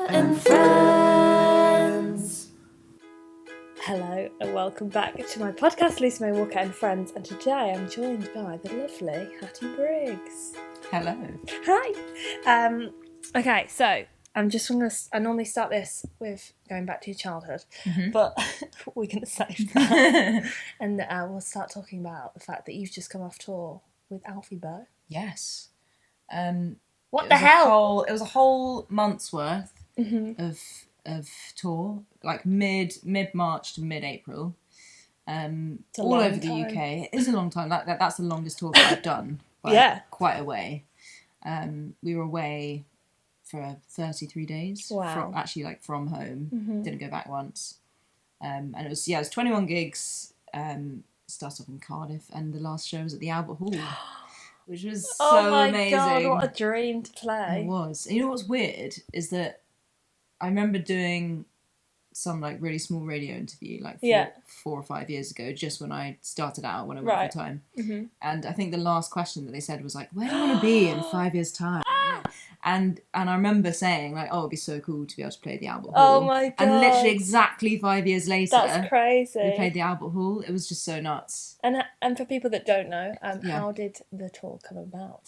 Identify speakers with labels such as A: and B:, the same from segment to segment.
A: Walker and Friends.
B: Hello and welcome back to my podcast, Lucy May Walker and Friends, and today I'm joined by the lovely Hattie Briggs.
A: Hello.
B: Hi. Okay, so I normally start this with going back to your childhood, but we can save that. And we'll start talking about the fact that you've just come off tour with Alfie Boe.
A: Yes.
B: What the hell?
A: It was a whole month's worth of tour, like mid March to mid April. All over the UK. It is a long time. That's the longest tour that I've done. Quite a way. We were away for 33 days.
B: Wow.
A: From home. Didn't go back once. And it was 21 gigs. Started off in Cardiff, and the last show was at the Albert Hall. Which was so amazing. Oh my God,
B: what a dream to play.
A: It was. And you know what's weird is that I remember doing some like really small radio interview like 4 or 5 years ago, just when I started out, when I went full time. And I think the last question that they said was like, where do you want to be in 5 years' time? And I remember saying like, oh, it'd be so cool to be able to play the Albert Hall.
B: Oh my God.
A: And literally exactly 5 years later,
B: that's crazy.
A: we played the Albert Hall. It was just so nuts.
B: And for people that don't know, how did the tour come about?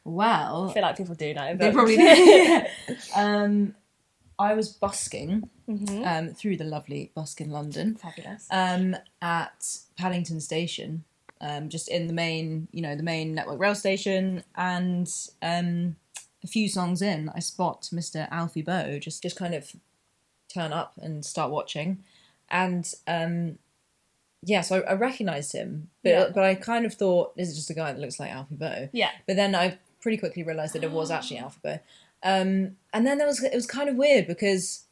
A: Well,
B: I feel like people do know. But...
A: They probably do. I was busking through the lovely Buskin London.
B: Fabulous.
A: At Paddington Station, just in the main Network Rail station, and a few songs in, I spot Mr. Alfie Boe just kind of turn up and start watching, and so I recognised him, but I kind of thought, this is just a guy that looks like Alfie Boe. Yeah. But then I pretty quickly realised that it was actually Alfie Boe. And then it was kind of weird because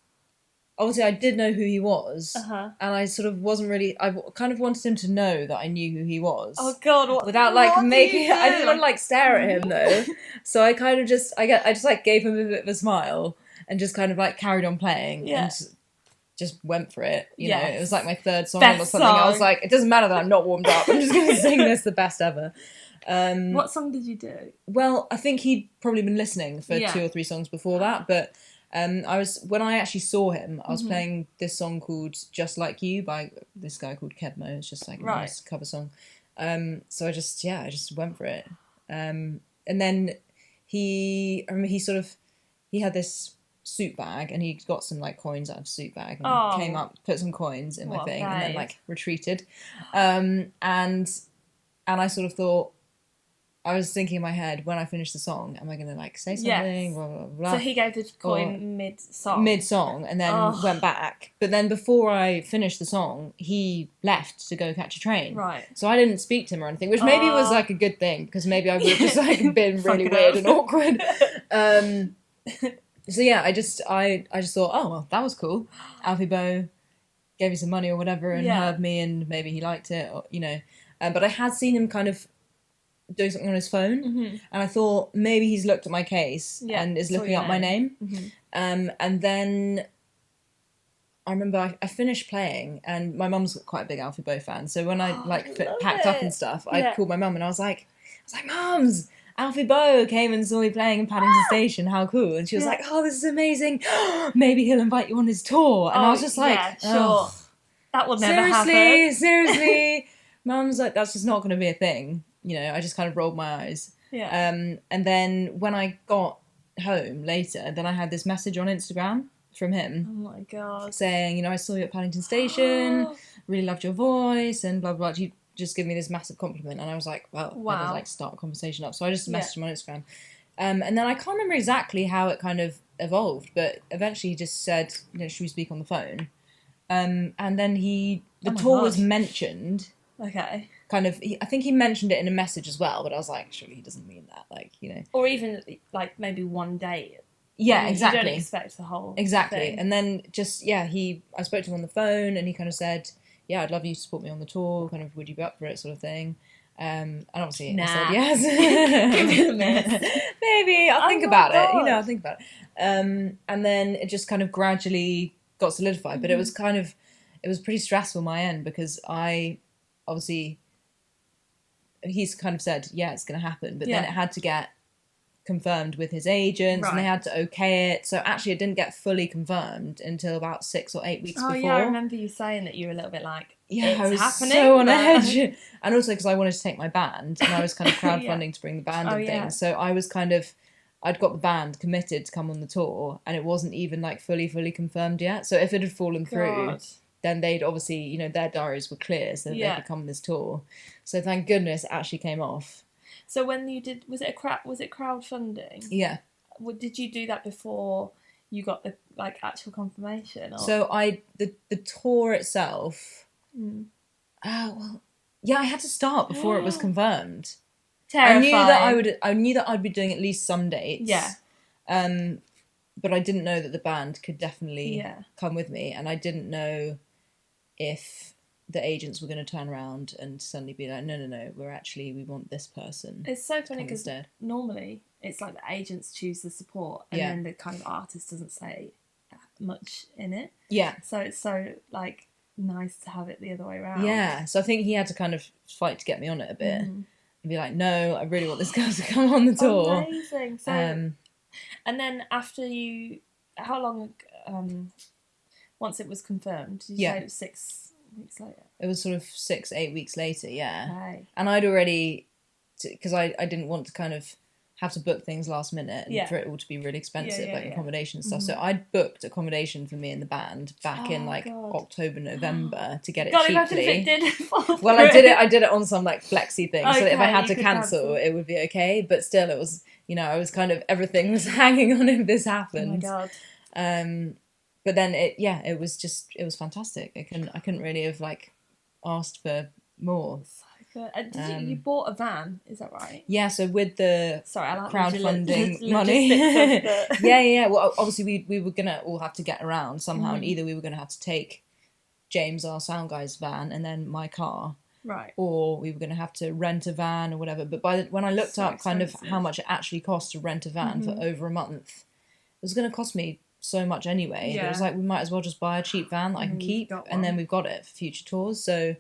A: obviously I did know who he was, and I sort of wasn't really. I kind of wanted him to know that I knew who he was.
B: Oh God!
A: Without like making, I didn't want to like stare at him though. So I kind of just, I just like gave him a bit of a smile and just kind of like carried on playing and just went for it. You know, it was like my third song or something. I was like, it doesn't matter that I'm not warmed up. I'm just going to sing this the best ever.
B: What song did you do?
A: Well, I think he'd probably been listening for 2 or 3 songs before that, but when I actually saw him, I was playing this song called Just Like You by this guy called Kedmo. It's just like a nice cover song. So I just went for it. And then he had this suit bag, and he got some like coins out of the suit bag and came up, put some coins in my thing, and then like retreated. And I sort of thought, I was thinking in my head, when I finish the song, am I going to like say something? Blah, blah, blah.
B: So he gave the coin mid-song?
A: Mid-song, and then went back. But then before I finished the song, he left to go catch a train. Right. So I didn't speak to him or anything, which maybe was like a good thing, because maybe I would have just like been really weird and awkward. So yeah, I just thought, oh, well, that was cool. Alfie Boe gave me some money or whatever and heard me, and maybe he liked it, or, you know. But I had seen him kind of doing something on his phone, and I thought maybe he's looked at my case and is looking up my name. And then I remember I finished playing, and my mum's quite a big Alfie Boe fan, so when I packed up and stuff, I called my mum and I was like, Mums, Alfie Boe came and saw me playing in Paddington Station, how cool. And she was like, oh, this is amazing, maybe he'll invite you on his tour. And I was just like, sure,
B: that will never happen.
A: Seriously. Mum's like, that's just not going to be a thing. You know, I just kind of rolled my eyes. Yeah. And then when I got home later, then I had this message on Instagram from him.
B: Oh my God.
A: Saying, you know, I saw you at Paddington Station, really loved your voice, and blah, blah, blah. He just gave me this massive compliment. And I was like, well, I could like start a conversation up. So I just messaged him on Instagram. And then I can't remember exactly how it kind of evolved, but eventually he just said, you know, should we speak on the phone? And then the tour was mentioned.
B: Okay.
A: Kind of, I think he mentioned it in a message as well, but I was like, surely he doesn't mean that, like, you know.
B: Or even, like, maybe one day.
A: Yeah, exactly.
B: You don't expect the whole
A: thing. And then just, I spoke to him on the phone, and he kind of said, yeah, I'd love you to support me on the tour, kind of, would you be up for it, sort of thing. And obviously I said yes.
B: Give me a minute.
A: Maybe, I'll think about it, you know, I'll think about it. And then it just kind of gradually got solidified, but it was pretty stressful on my end, because obviously, he's kind of said, yeah, it's going to happen. But then it had to get confirmed with his agents, and they had to okay it. So actually, it didn't get fully confirmed until about 6 or 8 weeks before.
B: Oh yeah, I remember you saying that you were a little bit like,
A: I was
B: happening,
A: so on edge. And also because I wanted to take my band, and I was kind of crowdfunding to bring the band and things. So I was kind of, I'd got the band committed to come on the tour, and it wasn't even like fully confirmed yet. So if it had fallen through, then they'd obviously, you know, their diaries were clear, so that they could come on this tour. So thank goodness it actually came off.
B: So when you did, was it crowdfunding?
A: Yeah.
B: Did you do that before you got the like actual confirmation? Or?
A: So the tour itself. Well, yeah, I had to start before it was confirmed.
B: Terrifying.
A: I knew that I'd be doing at least some dates.
B: Yeah.
A: But I didn't know that the band could definitely come with me, and I didn't know if the agents were going to turn around and suddenly be like, no, we want this person.
B: It's so funny because normally it's like the agents choose the support, and then the kind of artist doesn't say much in it. Yeah. So it's so like nice to have it the other way around.
A: Yeah. So I think he had to kind of fight to get me on it a bit, and be like, no, I really want this girl to come on the tour.
B: Amazing. So, and then after you, how long? Once it was confirmed, did you say it was 6 weeks later?
A: It was sort of 6, 8 weeks later, yeah. Okay. And I'd already, because I didn't want to kind of have to book things last minute and for it all to be really expensive, accommodation and stuff. So I'd booked accommodation for me and the band back in October, November to get it cheaply.
B: Imagine if it did fall
A: well, I did it on some like flexi thing, so that if I had to cancel, it would be okay. But still, it was, you know, I was kind of, everything was hanging on if this happened.
B: Oh my God.
A: But then it was fantastic. I couldn't really have like asked for more.
B: So good. And did you bought a van? Is that right?
A: Yeah. So with the crowdfunding money,
B: the...
A: yeah. Well, obviously we were gonna all have to get around somehow, and either we were gonna have to take James, our sound guy's van, and then my car,
B: right?
A: Or we were gonna have to rent a van or whatever. But when I looked up kind of how much it actually cost to rent a van for over a month, it was gonna cost me so much anyway. It was like, we might as well just buy a cheap van that I can keep, and then we've got it for future tours. So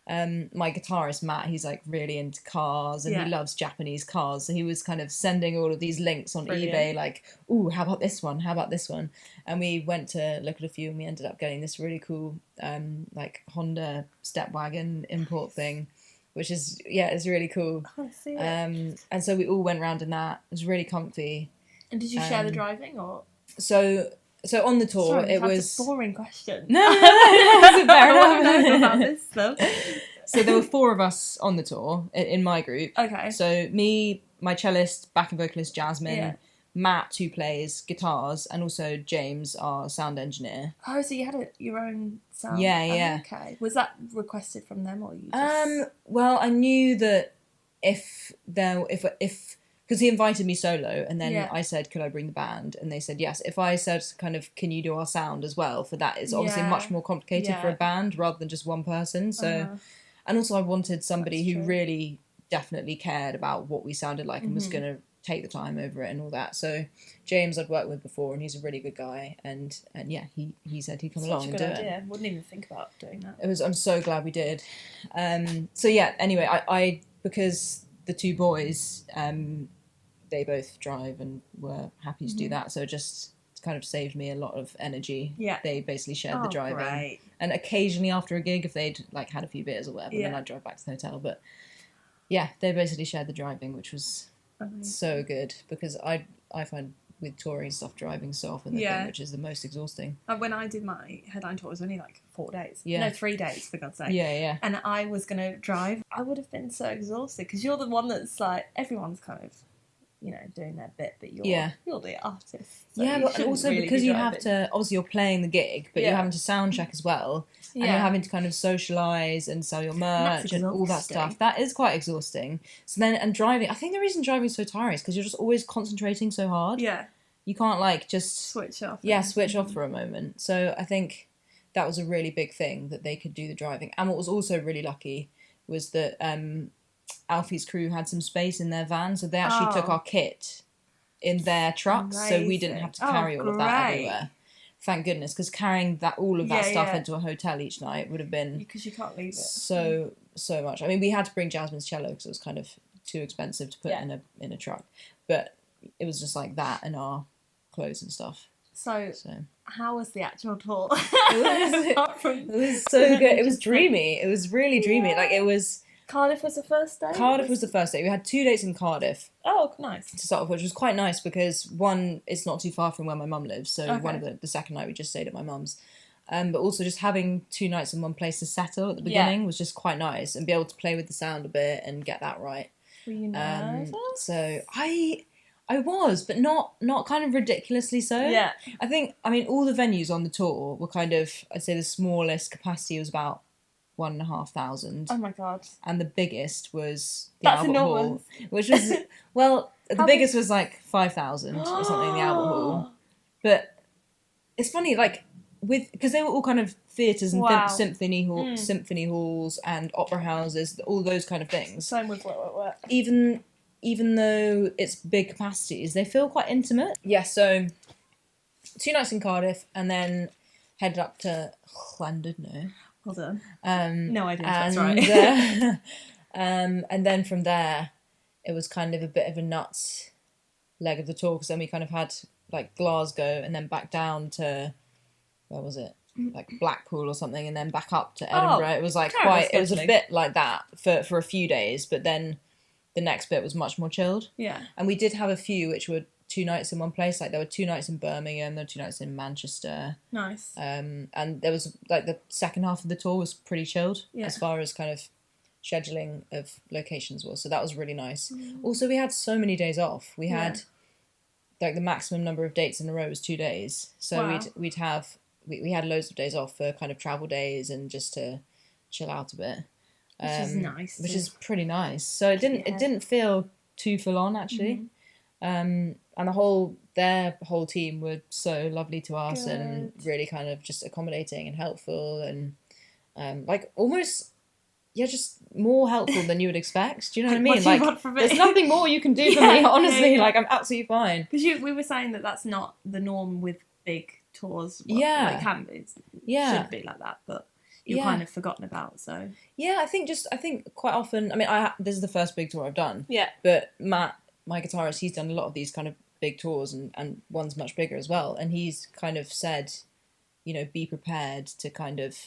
A: my guitarist Matt, he's like really into cars, and he loves Japanese cars, so he was kind of sending all of these links on eBay, like, ooh, how about this one, and we went to look at a few, and we ended up getting this really cool like Honda step wagon import thing, which is it's really cool.
B: I see it.
A: And so we all went round in that. It was really comfy.
B: And did you share the driving, or?
A: So on the tour, it was
B: a boring question.
A: No, fair
B: I know about this stuff.
A: So there were 4 of us on the tour in my group.
B: Okay.
A: So me, my cellist, backing vocalist Jasmine, Matt, who plays guitars, and also James, our sound engineer.
B: Oh, so you had your own sound?
A: Yeah.
B: Okay. Was that requested from them, or you just...
A: Well, I knew that if because he invited me solo, and then I said, could I bring the band? And they said yes. If I said kind of, can you do our sound as well? For that, it's obviously much more complicated for a band rather than just one person. So, and also I wanted somebody who really definitely cared about what we sounded like and was going to take the time over it and all that. So James I'd worked with before, and he's a really good guy, and he said he'd come along and do it.
B: Wouldn't even think about doing that.
A: I'm so glad we did. So yeah, anyway, I because the 2 boys, they both drive and were happy to do that, so it just kind of saved me a lot of energy. Yeah, they basically shared the driving, great. And occasionally after a gig, if they'd like had a few beers or whatever, then I'd drive back to the hotel. But yeah, they basically shared the driving, which was so good, because I find with touring stuff, driving so often the thing which is the most exhausting.
B: When I did my headline tour, it was only like 4 days. No, 3 days, for God's sake.
A: Yeah.
B: And I was going to drive. I would have been so exhausted, because you're the one that's like, everyone's kind of, you know, doing their bit, but you're the artist. So
A: but also really because you have to, obviously you're playing the gig, but you're having to sound check as well, and you're having to kind of socialise and sell your merch and all that stuff. That is quite exhausting. So then, and driving, I think the reason driving is so tiring is because you're just always concentrating so hard. Yeah. You can't like just...
B: Switch off.
A: Yeah, switch off for a moment. So I think that was a really big thing, that they could do the driving. And what was also really lucky was that Alfie's crew had some space in their van, so they actually took our kit in their trucks, so we didn't have to carry all of that everywhere. Thank goodness, because carrying all of that stuff into a hotel each night would have been...
B: Because you can't leave it.
A: So much. I mean, we had to bring Jasmine's cello because it was kind of too expensive to put in a truck. But it was just like that and our clothes and stuff.
B: So how was the actual tour?
A: It was so good. It was dreamy. It was really dreamy.
B: Yeah.
A: Like, it was...
B: Cardiff was the first day?
A: Cardiff was the first day. We had 2 dates in Cardiff.
B: Oh, nice.
A: To start off, which was quite nice because, one, it's not too far from where my mum lives. So
B: Okay.
A: one of the second night we just stayed at my mum's. But also just having 2 nights in one place to settle at the beginning was just quite nice, and be able to play with the sound a bit and get that right.
B: Were you nervous?
A: So I was, but not kind of ridiculously so.
B: Yeah.
A: I mean, all the venues on the tour were kind of, I'd say the smallest capacity was about 1,500.
B: Oh my god.
A: And the biggest was the
B: That's
A: Albert
B: enormous.
A: Hall, which was, well, the biggest was like 5,000 or something in the Albert Hall. But it's funny, like, because they were all kind of theatres and
B: Wow.
A: symphony halls and opera houses, all those kind of things.
B: Same with what.
A: Even though it's big capacities, they feel quite intimate. Yeah, so 2 nights in Cardiff and then headed up to Llandudno.
B: Well done. No idea if that's right.
A: And then from there, it was kind of a bit of a nuts leg of the tour, because then we kind of had like Glasgow and then back down to, where was it? Like Blackpool or something, and then back up to Edinburgh. It was like it was a bit like that for a few days, but then the next bit was much more chilled.
B: Yeah.
A: And we did have a few which were 2 nights in one place. Like, there were 2 nights in Birmingham, there were 2 nights in Manchester.
B: Nice.
A: And there was, like, the second half of the tour was pretty chilled as far as kind of scheduling of locations was. So that was really nice. Also, we had so many days off. We had, like, the maximum number of dates in a row was 2 days. So we'd have... We had loads of days off for kind of travel days and just to chill out a bit.
B: Which is nice.
A: Which is pretty nice. So it didn't feel too full on, actually. And their whole team were so lovely to us and really kind of just accommodating and helpful and like almost just more helpful than you would expect. Do you know what I mean? Like, there's nothing more you can do for me, honestly. Like, I'm absolutely fine.
B: Because we were saying that that's not the norm with big tours. Like, should be like that, but you're kind of forgotten about. So
A: I think quite often. I mean, this is the first big tour I've done.
B: Yeah.
A: But Matt, my guitarist, he's done a lot of these kind of big tours and one's much bigger as well. And he's kind of said, be prepared to kind of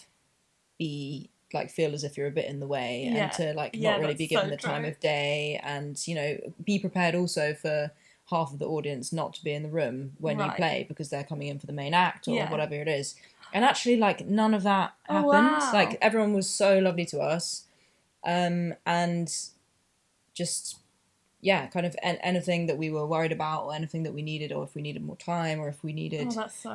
A: be like, feel as if you're a bit in the way and to like not really be given the time of day, and be prepared also for half of the audience not to be in the room when you play because they're coming in for the main act or whatever it is. And actually, like, none of that happened.
B: Wow.
A: Like, everyone was so lovely to us. And just, kind of anything that we were worried about or anything that we needed, or if we needed more time or if we needed,
B: nice.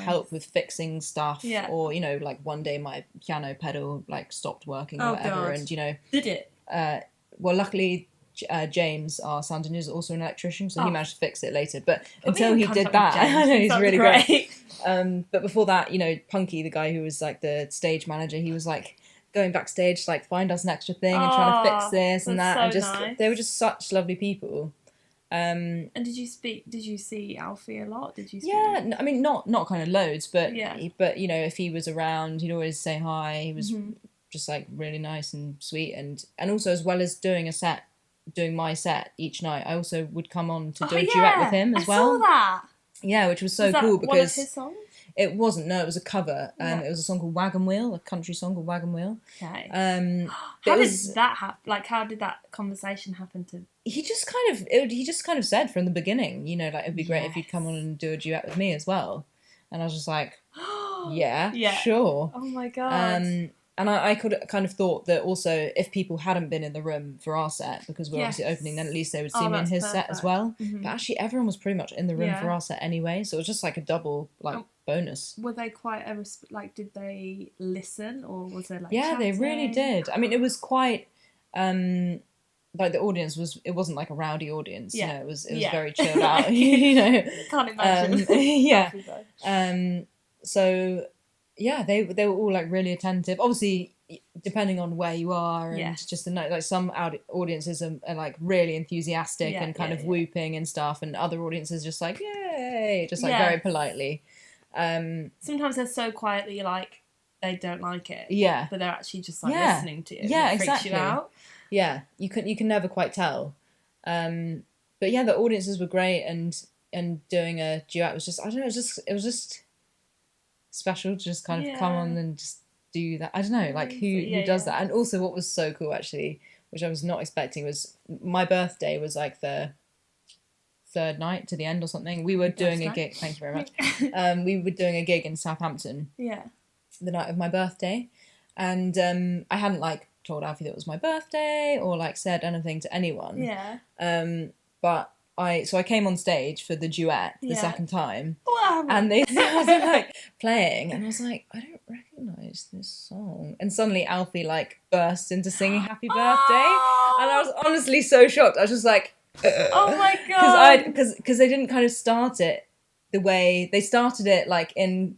A: help with fixing stuff.
B: Yeah.
A: Or, like, one day my piano pedal, like, stopped working or whatever.
B: God.
A: And,
B: Did it?
A: Well, luckily... James, our sound engineer, is also an electrician, so he managed to fix it later. But until he did that, I know he's really great. But before that, Punky, the guy who was like the stage manager, he was like going backstage to like find us an extra thing and trying to fix this and that, and just they were just such lovely people.
B: And did you see Alfie a lot? Did you?
A: Yeah, I mean, not kind of loads, but if he was around, he'd always say hi. He was just like really nice and sweet, and also, as well as doing my set each night, I also would come on to do a duet with him as well.
B: I saw that.
A: Yeah, which was so cool because
B: one of his songs?
A: It wasn't. No, it was a cover. It was a song called Wagon Wheel, a country song called Wagon Wheel.
B: Okay. How did that happen? Like, how did that conversation happen to?
A: He just kind of said from the beginning, like, it'd be great if you'd come on and do a duet with me as well. And I was just like, yeah, sure.
B: Oh my god.
A: And I could kind of thought that also, if people hadn't been in the room for our set, because we're obviously opening, then at least they would see me in his set as well. But actually, everyone was pretty much in the room for our set anyway, so it was just like a double bonus.
B: Were they quite did they listen, or was there like
A: chatting? They really did. I mean, it was quite like, the audience wasn't like a rowdy audience. It was very chilled out.
B: Can't imagine.
A: So. Yeah, they were all like really attentive. Obviously, depending on where you are, and just the note, like, some audiences are like really enthusiastic and kind of whooping and stuff, and other audiences just like, yay, just like very politely.
B: Sometimes they're so quiet that you're like, they don't like it.
A: Yeah,
B: but they're actually just like listening to you.
A: Yeah,
B: it freaks
A: exactly.
B: you out.
A: Yeah, you can never quite tell. but yeah, the audiences were great, and doing a duet was just, I don't know, it was just special to just kind of come on and just do that. I don't know, like who does that. And also what was so cool actually, which I was not expecting, was my birthday was like the third night to the end or something. We were doing a gig. Thank you very much. We were doing a gig in Southampton.
B: Yeah.
A: The night of my birthday, and I hadn't like told Alfie that it was my birthday or like said anything to anyone.
B: Yeah.
A: But I came on stage for the duet the second time.
B: Wow.
A: And they started like playing, and I was like, I don't recognise this song. And suddenly Alfie like burst into singing Happy Birthday, and I was honestly so shocked. I was just like,
B: oh my god,
A: because they didn't kind of start it the way they started it, like in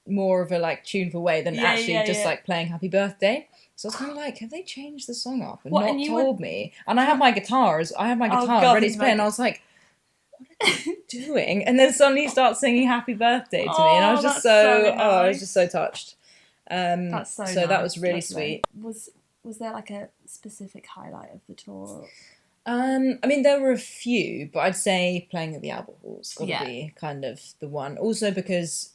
A: more of a like tuneful way than like playing Happy Birthday. So I was kind of like, have they changed the song up and not told me? And I had my guitar ready to play, and I was like, what are they doing? And then suddenly he starts singing Happy Birthday to me, and I was just I was just so touched.
B: That's so
A: nice. That was really sweet.
B: Was there like a specific highlight of the tour?
A: I mean, there were a few, but I'd say playing at the Albert Hall's got to be kind of the one. Also because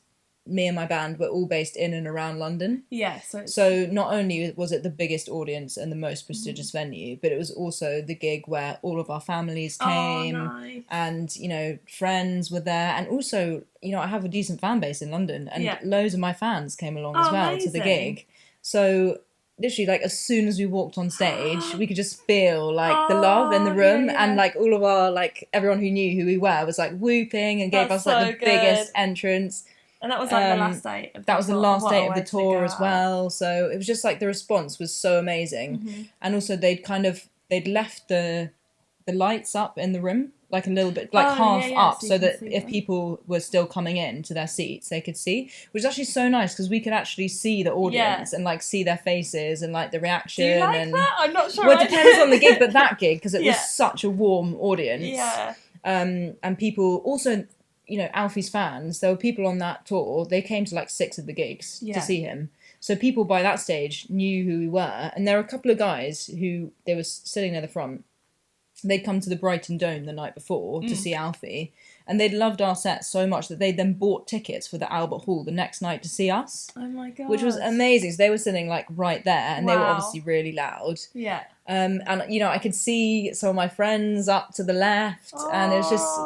A: me and my band were all based in and around London.
B: Yeah,
A: so not only was it the biggest audience and the most prestigious venue, but it was also the gig where all of our families came, and you know, friends were there, and also, you know, I have a decent fan base in London, and loads of my fans came along as well to the gig. So literally, like, as soon as we walked on stage, we could just feel like the love in the room, and like all of our, like, everyone who knew who we were was like whooping and gave us like the biggest entrance.
B: And that was like the last date of the tour.
A: That was the last date of the tour as well. So it was just like the response was so amazing. Mm-hmm. And also they'd left the lights up in the room, like a little bit, like half up, so that if people were still coming in to their seats, they could see, which is actually so nice because we could actually see the audience and like see their faces and like the reaction.
B: Do you like that? I'm not sure.
A: Well, it depends on the gig, but that gig, because it was such a warm audience.
B: Yeah.
A: And people also, you know, Alfie's fans, there were people on that tour, they came to like 6 of the gigs to see him. So people by that stage knew who we were. And there were a couple of guys who, they were sitting near the front. They'd come to the Brighton Dome the night before to see Alfie. And they'd loved our set so much that they then bought tickets for the Albert Hall the next night to see us.
B: Oh my god.
A: Which was amazing. So they were sitting like right there, and they were obviously really loud.
B: Yeah.
A: And you know, I could see some of my friends up to the left, and it was just,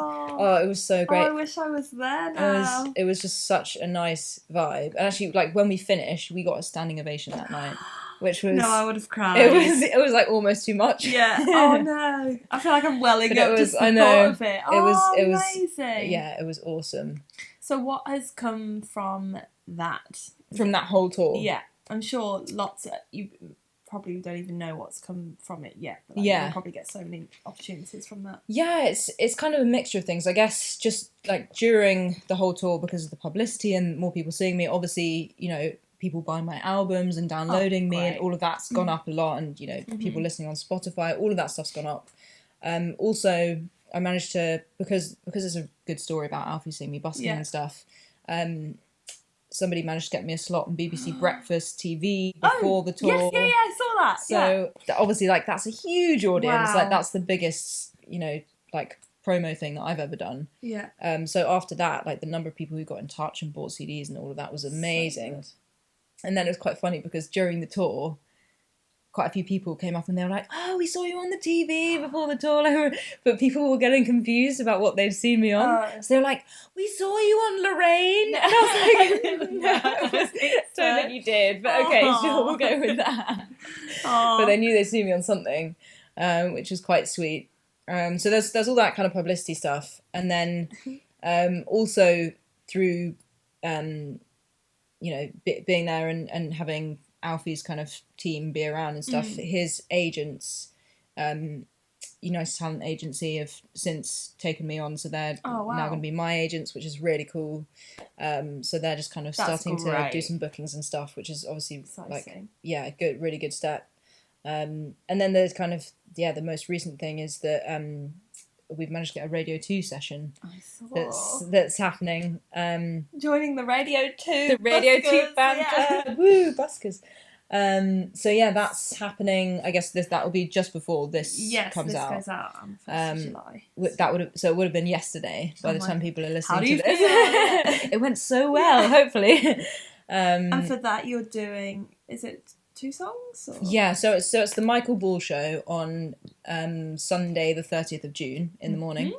A: it was so great.
B: I wish I was there now.
A: It was just such a nice vibe. And actually, like, when we finished, we got a standing ovation that night, which was...
B: No, I would have cried.
A: It was like almost too much.
B: Yeah. Oh no. I feel like I'm welling up just the thought of it. It was amazing.
A: Yeah, it was awesome.
B: So what has come from that?
A: From that whole tour?
B: Yeah. I'm sure you probably don't even know what's come from it yet. But you'll probably get so many opportunities from that.
A: Yeah, it's kind of a mixture of things. I guess just like during the whole tour, because of the publicity and more people seeing me, obviously, you know, people buying my albums and downloading me, and all of that's gone up a lot, and you know, people listening on Spotify, all of that stuff's gone up. Also, I managed to, because it's a good story about Alfie seeing me busking and stuff, somebody managed to get me a slot on BBC Breakfast TV before the tour.
B: Yes, I saw that.
A: So obviously, like, that's a huge audience. Wow. Like, that's the biggest, you know, like, promo thing that I've ever done.
B: Yeah.
A: So after that, like, the number of people who got in touch and bought CDs and all of that was amazing. So and then it was quite funny because during the tour, quite a few people came up and they were like, "Oh, we saw you on the TV before the tour." But people were getting confused about what they'd seen me on. So they were like, "We saw you on Lorraine." And I was like, "No, don't think you did." But okay, sure, we'll go with that. But they knew they'd seen me on something, which was quite sweet. So there's all that kind of publicity stuff. And then also through, you know, being there and having Alfie's kind of team be around and stuff, his agents, United Talent Agency, have since taken me on, so they're now going to be my agents, which is really cool. So they're just kind of starting to do some bookings and stuff, which is obviously exciting. Like, good, really good step. And then there's kind of, the most recent thing is that we've managed to get a Radio 2 session that's happening. Joining
B: the Radio 2.
A: The Radio 2 fan club. Woo, buskers. So yeah, that's happening. I guess that will be just before this comes out.
B: Yes, this goes out on 1st of July.
A: It would have been yesterday by the time people are listening
B: to
A: this. It went so well, hopefully.
B: And for that, you're doing, is it 2 songs? Or?
A: Yeah, so it's the Michael Ball show on Sunday the 30th of June in the morning.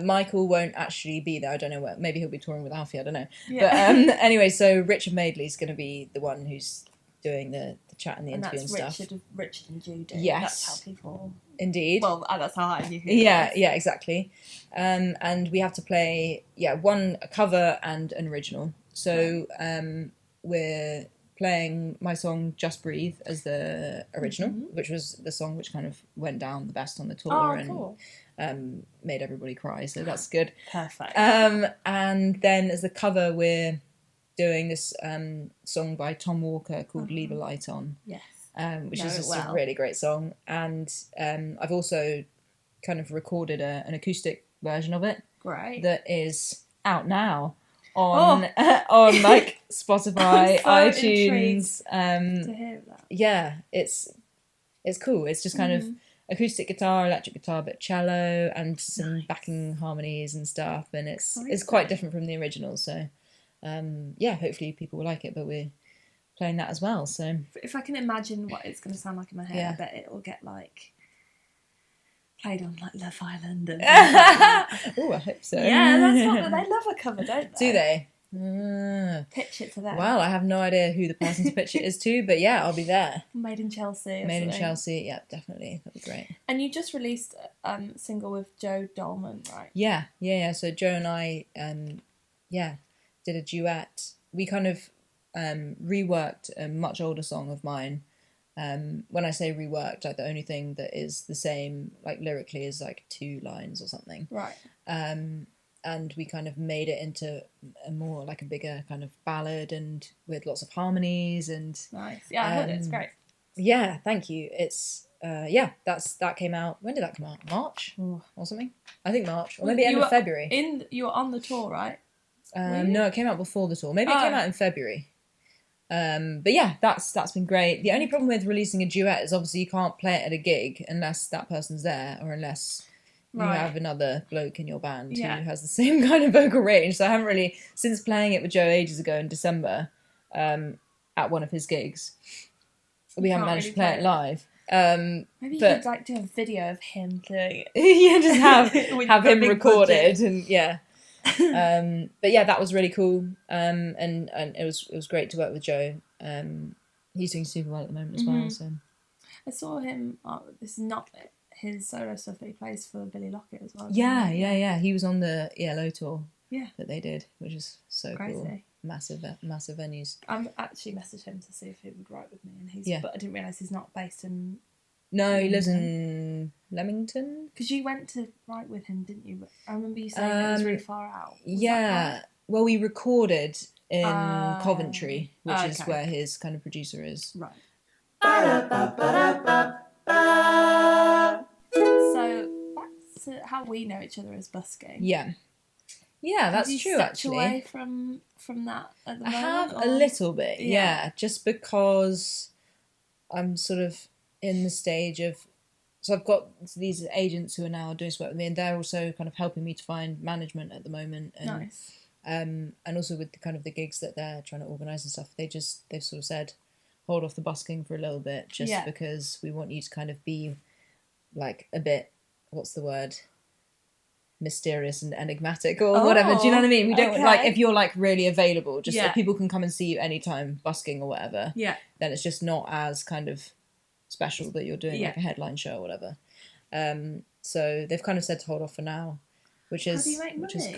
A: Michael won't actually be there. I don't know where. Maybe he'll be touring with Alfie. I don't know. Yeah. But anyway, so Richard Madeley's going to be the one who's doing the chat and the interview and stuff.
B: Richard and Judy.
A: Yes.
B: That's how people...
A: Indeed.
B: Well, that's how I knew who
A: Yeah, exactly. And we have to play, a cover and an original. So we're playing my song Just Breathe as the original, which was the song which kind of went down the best on the tour and made everybody cry, so that's good.
B: Perfect.
A: And then as the cover, we're doing this song by Tom Walker called Leave a Light On.
B: Yes.
A: Which is just a really great song. And I've also kind of recorded an acoustic version of it.
B: Great.
A: That is out now on like Spotify, iTunes.
B: To hear that.
A: Yeah, it's cool. It's just kind of acoustic guitar, electric guitar, but cello and some backing harmonies and stuff. And it's quite different from the original. So hopefully people will like it. But we're playing that as well. So
B: if I can imagine what it's going to sound like in my head, I bet it will get like played on like Love Island and
A: oh, I hope so.
B: Yeah, that's what they love a cover, don't they?
A: Do they?
B: Pitch it to them.
A: Well, I have no idea who the person to pitch it is to, but yeah, I'll be there.
B: Made in Chelsea.
A: Made in Chelsea, yeah, definitely. That'd be great.
B: And you just released a single with Joe Dolman, right?
A: Yeah. So Joe and I, did a duet. We kind of reworked a much older song of mine. When I say reworked, like the only thing that is the same, like lyrically, is like 2 lines or something.
B: Right.
A: And we kind of made it into a more like a bigger kind of ballad and with lots of harmonies and
B: nice. Yeah, I heard it. It's great.
A: Yeah, thank you. It's that came out. When did that come out? March or something? I think March or maybe end of February.
B: You were on the tour, right?
A: No, it came out before the tour. Maybe it came out in February. But yeah, that's been great. The only problem with releasing a duet is obviously you can't play it at a gig unless that person's there or unless you have another bloke in your band who has the same kind of vocal range. So I haven't really, since playing it with Joe ages ago in December, at one of his gigs, we haven't managed to play it live.
B: Maybe you could like do a video of him doing it.
A: Yeah, just have him recorded and but yeah, that was really cool. And it was great to work with Joe. He's doing super well at the moment as well. So
B: I saw him. This is not his solo stuff that he plays for Billy Lockett as well.
A: Yeah. He was on the ELO tour.
B: Yeah,
A: that they did, which is so
B: crazy.
A: Cool. Massive venues.
B: I've actually messaged him to see if he would write with me, and but I didn't realise he's not based in.
A: No, he lives in Leamington.
B: Because you went to write with him, didn't you? I remember you saying it was really far out.
A: Well, we recorded in Coventry, which is where his kind of producer is.
B: Right. So back to how we know each other as busking.
A: Yeah, that's true. Actually,
B: away from that at the moment. I
A: have a little bit. Yeah, just because I'm sort of in the stage of. So I've got these agents who are now doing work with me, and they're also kind of helping me to find management at the moment. And,
B: nice.
A: And also with the kind of the gigs that they're trying to organise and stuff, they've sort of said, hold off the busking for a little bit, just because we want you to kind of be like a bit, what's the word? Mysterious and enigmatic or whatever. Do you know what I mean? We don't like if you're like really available, just so people can come and see you anytime busking or whatever.
B: Yeah.
A: Then it's just not as kind of special that you're doing like a headline show or whatever. So they've kind of said to hold off for now, which is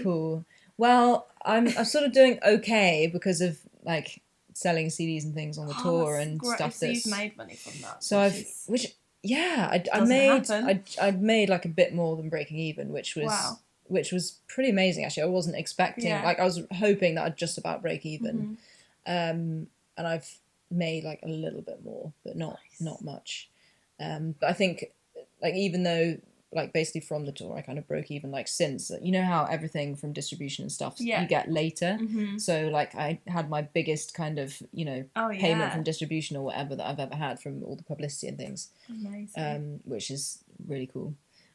A: cool. Well, I'm sort of doing okay because of like selling CDs and things on the tour and stuff.
B: So you've made money from that.
A: So I made like a bit more than breaking even, which was pretty amazing actually. I wasn't expecting like I was hoping that I'd just about break even, and I've made like a little bit more, but not much. But I think like even though like basically from the tour I kind of broke even, like since, you know how everything from distribution and stuff you get later, so like I had my biggest kind of, you know, payment from distribution or whatever that I've ever had from all the publicity and things.
B: Amazing.
A: Which is really cool.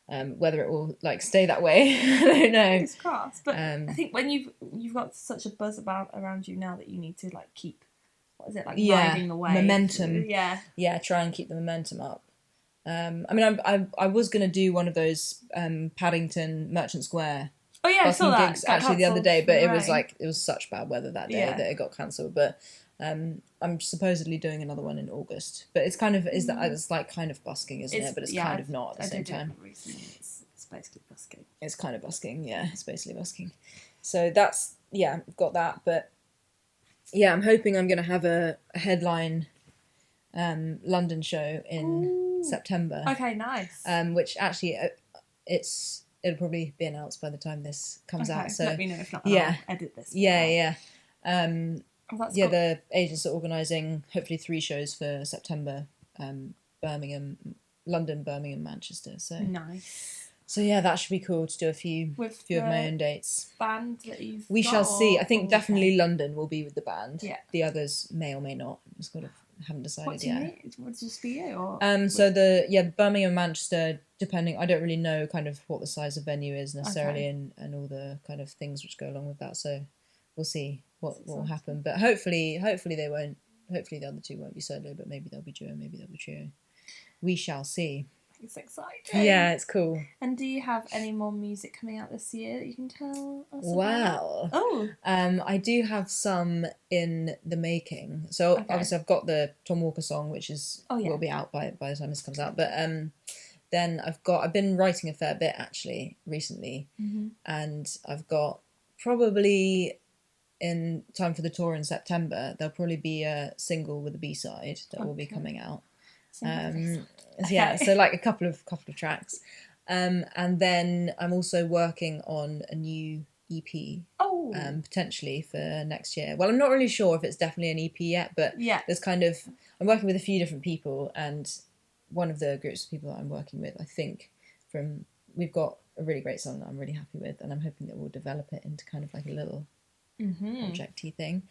A: Whether it will like stay that way, I don't know.
B: Fingers crossed. But I think when you've got such a buzz around you now that you need to like keep, what is it, like riding the wave,
A: momentum. Try and keep the momentum up. I mean, I was going to do one of those Paddington Merchant Square
B: I saw that
A: gigs actually the other day, but it was such bad weather that day that it got cancelled. But I'm supposedly doing another one in August, but it's kind of it's like kind of busking, isn't it? But it's kind of not at the same time.
B: Recently. It's basically busking.
A: It's kind of busking, it's basically busking. So that's I've got that, but I'm hoping I'm going to have a headline London show in September.
B: Okay, nice.
A: Which actually it'll probably be announced by the time this comes out. So
B: let me know if not. I'll edit this.
A: The agents are organising hopefully 3 shows for September. Birmingham, London, Birmingham, Manchester. So
B: nice.
A: So that should be cool to do a few of my own dates.
B: Band that
A: we shall see. I think definitely London will be with the band.
B: Yeah.
A: The others may or may not. Just haven't decided yet.
B: Would it just be you? Or
A: so the Birmingham, Manchester, depending, I don't really know kind of what the size of venue is necessarily, and all the kind of things which go along with that. So we'll see what will happen. But hopefully they won't. Hopefully the other 2 won't be solo, but maybe they'll be duo, maybe they'll be trio. We shall see.
B: It's exciting.
A: Yeah, it's cool.
B: And do you have any more music coming out this year that you can tell us
A: about?
B: Oh.
A: I do have some in the making. So obviously I've got the Tom Walker song, which will be out by the time this comes out. But then I've been writing a fair bit actually recently, and I've got probably in time for the tour in September. There'll probably be a single with a B-side that will be coming out. So like a couple of tracks, and then I'm also working on a new EP potentially for next year. Well, I'm not really sure if it's definitely an EP yet, but there's I'm working with a few different people, and one of the groups of people that I'm working with, I think we've got a really great song that I'm really happy with, and I'm hoping that we'll develop it into kind of like a little project-y thing,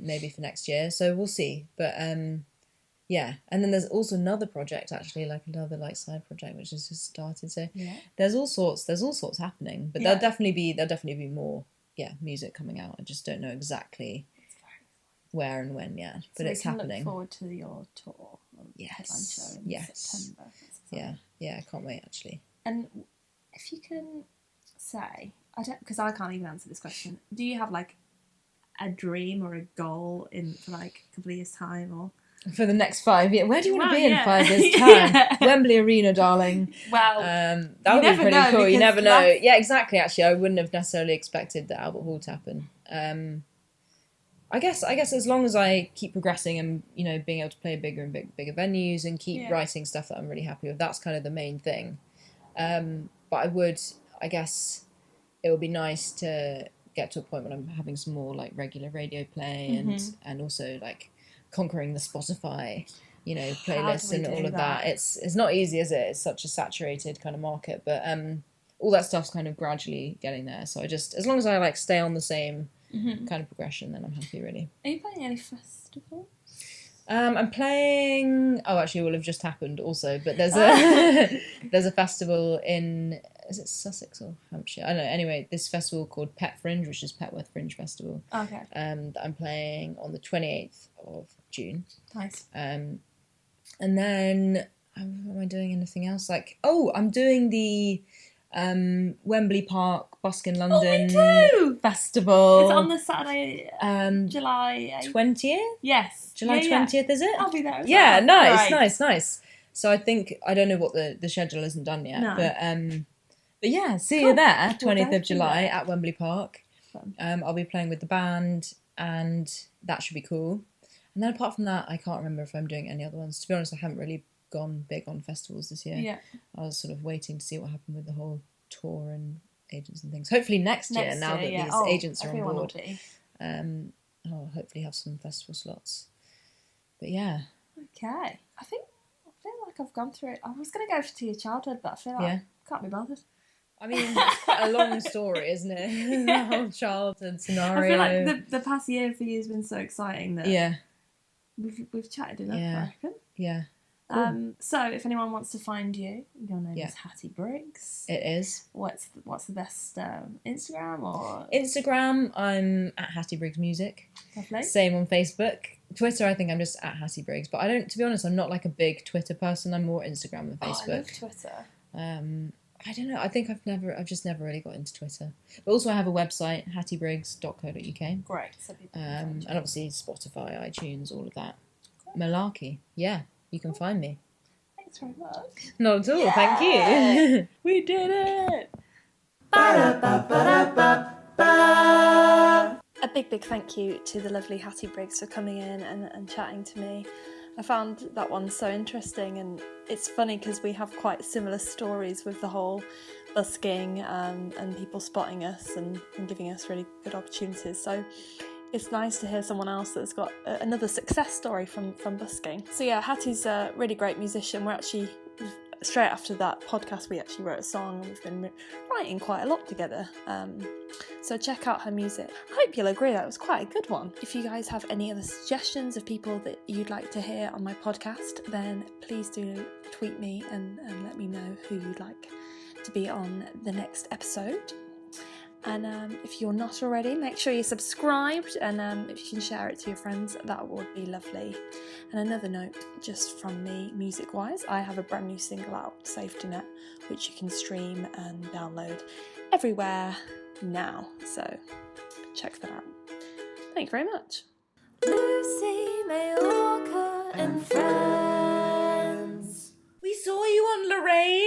A: maybe for next year. So we'll see, but and then there's also another project actually, like another like side project which has just started. So there's all sorts happening, but there'll definitely be more music coming out. I just don't know exactly where and when yet, but it's happening.
B: Look forward to your tour. Headline show in September.
A: I can't wait actually.
B: And if you can say, because I can't even answer this question, do you have like a dream or a goal for like a couple of years' time, or
A: for the next 5 years? Where do you want to be in 5 years' time? Wembley Arena, darling.
B: Well,
A: that would be pretty cool. You never know. Yeah, exactly. Actually, I wouldn't have necessarily expected the Albert Hall to happen. I guess as long as I keep progressing and being able to play bigger and bigger venues and keep writing stuff that I'm really happy with, that's kind of the main thing. But I guess it would be nice to get to a point when I'm having some more like regular radio play and also like conquering the Spotify, playlists and all of that. It's not easy, is it? It's such a saturated kind of market, but all that stuff's kind of gradually getting there. So as long as I like stay on the same kind of progression, then I'm happy really.
B: Are you playing any festivals?
A: I'm playing. Oh, actually, it will have just happened also. But there's a festival in, is it Sussex or Hampshire? I don't know. Anyway, this festival called Fringe, which is Petworth Fringe Festival.
B: Okay.
A: That I'm playing on the 28th of June.
B: Nice.
A: And then am I doing anything else? Like, I'm doing the Wembley Park Buskin London Festival.
B: It's on the Saturday, July
A: 20th?
B: Yes.
A: July 20th, is it?
B: I'll be there as
A: well.
B: Nice.
A: Nice. So I think, I don't know what the schedule isn't done yet, but yeah, see you there, 20th of July at Wembley Park. I'll be playing with the band, and that should be cool. And then apart from that, I can't remember if I'm doing any other ones. To be honest, I haven't really gone big on festivals this year.
B: Yeah.
A: I was sort of waiting to see what happened with the whole tour and agents and things. Hopefully next year, now that these agents are on board, I'll hopefully have some festival slots. But
B: okay, I feel like I've gone through it. I was going to go to your childhood, but I feel like Can't be bothered.
A: I mean, it's quite a long story, isn't it? The whole childhood scenario.
B: I feel like the past year for you has been so exciting that we've chatted enough, I reckon.
A: Yeah. Cool.
B: So if anyone wants to find you, your name is Hattie Briggs.
A: It is.
B: What's the best Instagram or
A: Instagram? I'm at Hattie Briggs Music.
B: Lovely.
A: Same on Facebook. Twitter, I think I'm just at Hattie Briggs. But to be honest, I'm not like a big Twitter person. I'm more Instagram and Facebook.
B: I love Twitter.
A: I don't know. I think I've just never really got into Twitter. But also I have a website, hattiebriggs.co.uk.
B: Great. So people
A: and obviously Spotify, iTunes, all of that. Malarkey. Yeah, you can find me.
B: Thanks very much.
A: Not at all, thank you.
B: We did it! A big thank you to the lovely Hattie Briggs for coming in and chatting to me. I found that one so interesting, and it's funny because we have quite similar stories with the whole busking and people spotting us and giving us really good opportunities. So it's nice to hear someone else that's got another success story from busking. So yeah, Hattie's a really great musician. We're actually, straight after that podcast, we actually wrote a song, and we've been writing quite a lot together. So check out her music. I hope you'll agree that was quite a good one. If you guys have any other suggestions of people that you'd like to hear on my podcast, then please do tweet me and let me know who you'd like to be on the next episode. And if you're not already, make sure you're subscribed, and if you can share it to your friends, that would be lovely. And another note, just from me, music-wise, I have a brand new single out, Safety Net, which you can stream and download everywhere now. So check that out. Thank you very much. Lucy, Mallorca and Friends.
A: We saw you on Lorraine.